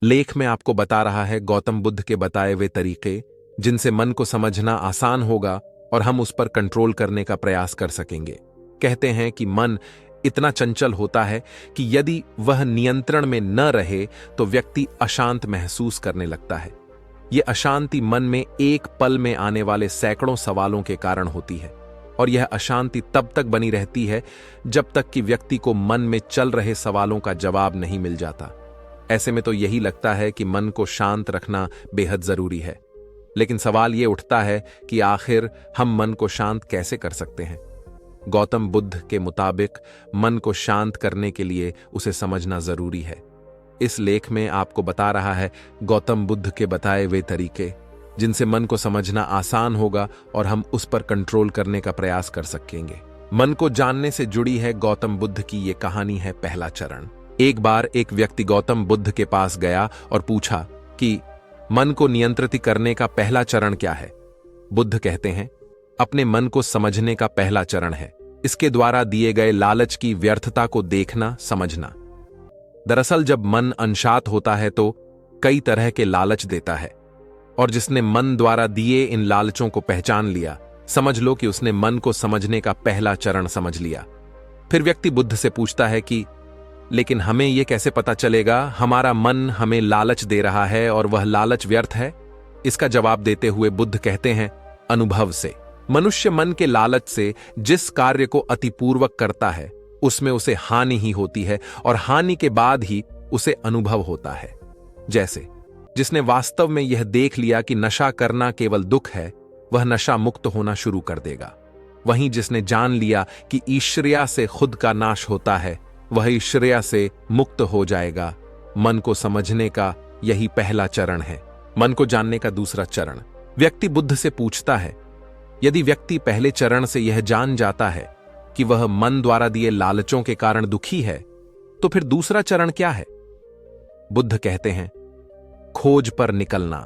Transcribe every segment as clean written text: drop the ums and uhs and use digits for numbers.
लेख में आपको बता रहा है गौतम बुद्ध के बताए हुए तरीके जिनसे मन को समझना आसान होगा और हम उस पर कंट्रोल करने का प्रयास कर सकेंगे। कहते हैं कि मन इतना चंचल होता है कि यदि वह नियंत्रण में न रहे तो व्यक्ति अशांत महसूस करने लगता है। यह अशांति मन में एक पल में आने वाले सैकड़ों सवालों के कारण होती है और यह अशांति तब तक बनी रहती है जब तक कि व्यक्ति को मन में चल रहे सवालों का जवाब नहीं मिल जाता। ऐसे में तो यही लगता है कि मन को शांत रखना बेहद जरूरी है, लेकिन सवाल यह उठता है कि आखिर हम मन को शांत कैसे कर सकते हैं। गौतम बुद्ध के मुताबिक मन को शांत करने के लिए उसे समझना जरूरी है। इस लेख में आपको बता रहा है गौतम बुद्ध के बताए हुए तरीके जिनसे मन को समझना आसान होगा और हम उस पर कंट्रोल करने का प्रयास कर सकेंगे। मन को जानने से जुड़ी है गौतम बुद्ध की यह कहानी है पहला चरण। एक बार एक व्यक्ति गौतम बुद्ध के पास गया और पूछा कि मन को नियंत्रित करने का पहला चरण क्या है। बुद्ध कहते हैं, अपने मन को समझने का पहला चरण है इसके द्वारा दिए गए लालच की व्यर्थता को देखना समझना। दरअसल जब मन अनशांत होता है तो कई तरह के लालच देता है और जिसने मन द्वारा दिए इन लालचों को पहचान लिया, समझ लो कि उसने मन को समझने का पहला चरण समझ लिया। फिर व्यक्ति बुद्ध से पूछता है कि लेकिन हमें यह कैसे पता चलेगा हमारा मन हमें लालच दे रहा है और वह लालच व्यर्थ है। इसका जवाब देते हुए बुद्ध कहते हैं, अनुभव से। मनुष्य मन के लालच से जिस कार्य को अतिपूर्वक करता है उसमें उसे हानि ही होती है और हानि के बाद ही उसे अनुभव होता है। जैसे जिसने वास्तव में यह देख लिया कि नशा करना केवल दुख है, वह नशा मुक्त होना शुरू कर देगा। वहीं जिसने जान लिया कि ईश्वरिया से खुद का नाश होता है, वह ईश्वरिया से मुक्त हो जाएगा। मन को समझने का यही पहला चरण है। मन को जानने का दूसरा चरण। व्यक्ति बुद्ध से पूछता है, यदि व्यक्ति पहले चरण से यह जान जाता है कि वह मन द्वारा दिए लालचों के कारण दुखी है, तो फिर दूसरा चरण क्या है। बुद्ध कहते हैं, खोज पर निकलना।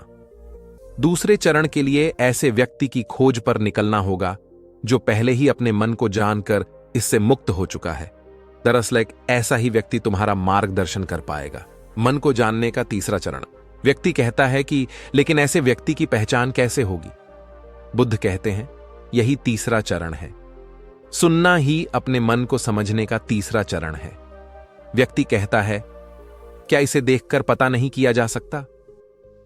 दूसरे चरण के लिए ऐसे व्यक्ति की खोज पर निकलना होगा जो पहले ही अपने मन को जानकर इससे मुक्त हो चुका है। दरअसल एक ऐसा ही व्यक्ति तुम्हारा मार्गदर्शन कर पाएगा। मन को जानने का तीसरा चरण। व्यक्ति कहता है कि लेकिन ऐसे व्यक्ति की पहचान कैसे होगी। बुद्ध कहते हैं, यही तीसरा चरण है। सुनना ही अपने मन को समझने का तीसरा चरण है। व्यक्ति कहता है, क्या इसे देखकर पता नहीं किया जा सकता।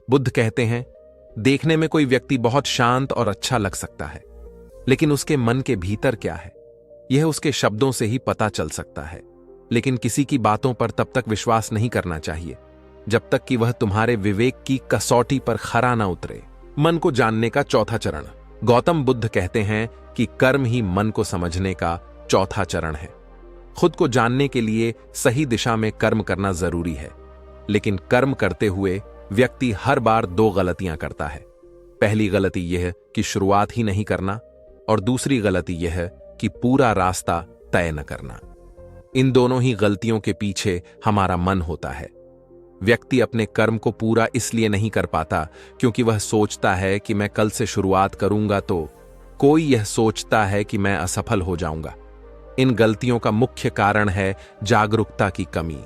बुद्ध कहते हैं, देखने में कोई व्यक्ति बहुत शांत और अच्छा लग सकता है, लेकिन उसके मन के भीतर क्या है यह उसके शब्दों से ही पता चल सकता है। लेकिन किसी की बातों पर तब तक विश्वास नहीं करना चाहिए जब तक कि वह तुम्हारे विवेक की कसौटी पर खरा ना उतरे। मन को जानने का चौथा चरण। गौतम बुद्ध कहते हैं कि कर्म ही मन को समझने का चौथा चरण है। खुद को जानने के लिए सही दिशा में कर्म करना जरूरी है, लेकिन कर्म करते हुए व्यक्ति हर बार दो गलतियां करता है। पहली गलती यह कि शुरुआत ही नहीं करना और दूसरी गलती यह कि पूरा रास्ता तय न करना। इन दोनों ही गलतियों के पीछे हमारा मन होता है। व्यक्ति अपने कर्म को पूरा इसलिए नहीं कर पाता क्योंकि वह सोचता है कि मैं कल से शुरुआत करूंगा तो कोई यह सोचता है कि मैं असफल हो जाऊंगा। इन गलतियों का मुख्य कारण है जागरूकता की कमी।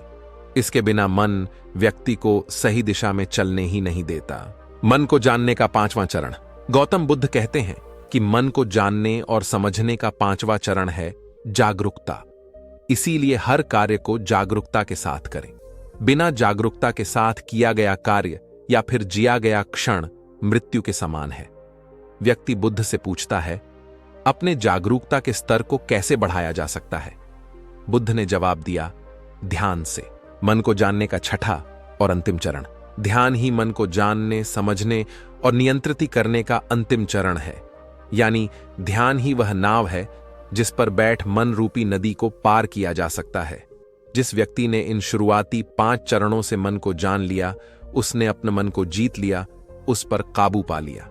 इसके बिना मन व्यक्ति को सही दिशा में चलने ही नहीं देता। मन को जानने का पांचवां चरण। गौतम बुद्ध कहते हैं कि मन को जानने और समझने का पांचवा चरण है जागरूकता। इसीलिए हर कार्य को जागरूकता के साथ करें। बिना जागरूकता के साथ किया गया कार्य या फिर जिया गया क्षण मृत्यु के समान है। व्यक्ति बुद्ध से पूछता है, अपने जागरूकता के स्तर को कैसे बढ़ाया जा सकता है। बुद्ध ने जवाब दिया, ध्यान से। मन को जानने का छठा और अंतिम चरण। ध्यान ही मन को जानने, समझने और नियंत्रित करने का अंतिम चरण है। यानी ध्यान ही वह नाव है जिस पर बैठ मन रूपी नदी को पार किया जा सकता है। जिस व्यक्ति ने इन शुरुआती 5 चरणों से मन को जान लिया, उसने अपने मन को जीत लिया, उस पर काबू पा लिया।